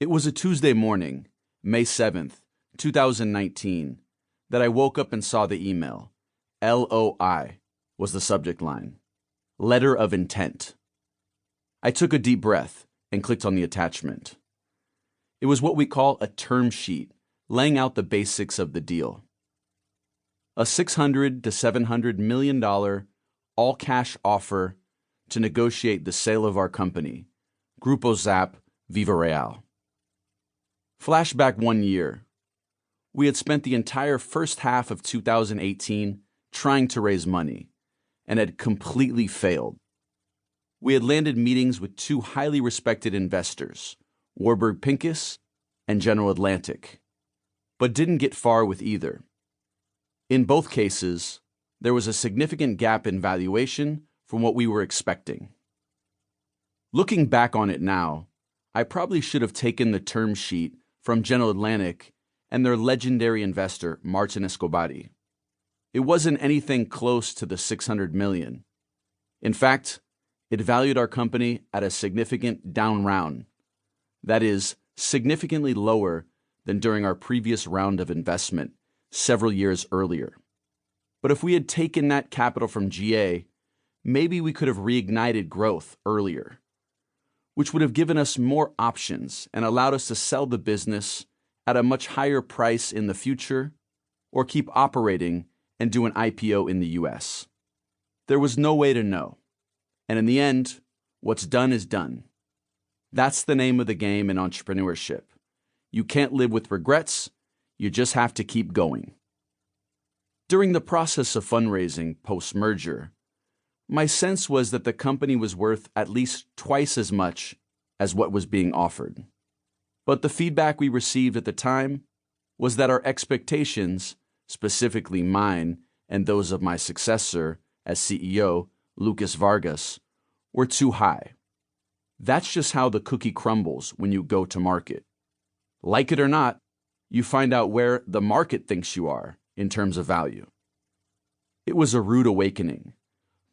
It was a Tuesday morning, May 7th, 2019, that I woke up and saw the email. LOI was the subject line. Letter of intent. I took a deep breath and clicked on the attachment. It was what we call a term sheet, laying out the basics of the deal. A $600 to $700 million all-cash offer to negotiate the sale of our company, Grupo Zap Viva Real. Flashback 1 year. We had spent the entire first half of 2018 trying to raise money, and had completely failed. We had landed meetings with two highly respected investors, Warburg Pincus and General Atlantic, but didn't get far with either. In both cases, there was a significant gap in valuation from what we were expecting. Looking back on it now, I probably should have taken the term sheet from General Atlantic and their legendary investor, Martin Escobari. It wasn't anything close to the $600 million. In fact, it valued our company at a significant down round. That is, significantly lower than during our previous round of investment several years earlier. But if we had taken that capital from GA, maybe we could have reignited growth earlier, which would have given us more options and allowed us to sell the business at a much higher price in the future or keep operating and do an IPO in the US. There was no way to know. And in the end, what's done is done. That's the name of the game in entrepreneurship. You can't live with regrets, you just have to keep going. During the process of fundraising post-merger, my sense was that the company was worth at least twice as much as what was being offered. But the feedback we received at the time was that our expectations, specifically mine and those of my successor as CEO, Lucas Vargas, were too high. That's just how the cookie crumbles when you go to market. Like it or not, you find out where the market thinks you are in terms of value. It was a rude awakening.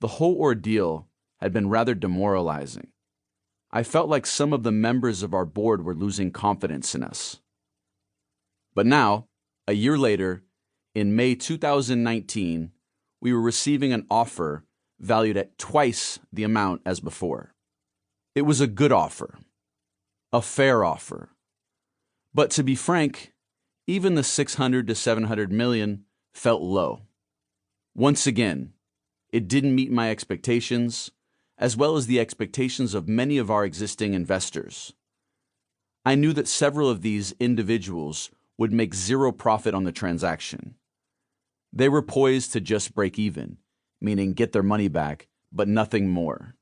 The whole ordeal had been rather demoralizing. I felt like some of the members of our board were losing confidence in us. But now, a year later, in May 2019, we were receiving an offer valued at twice the amount as before. It was a good offer, a fair offer. But to be frank, even the $600 to $700 million felt low. Once again, it didn't meet my expectations, as well as the expectations of many of our existing investors. I knew that several of these individuals would make zero profit on the transaction. They were poised to just break even, meaning get their money back, but nothing more.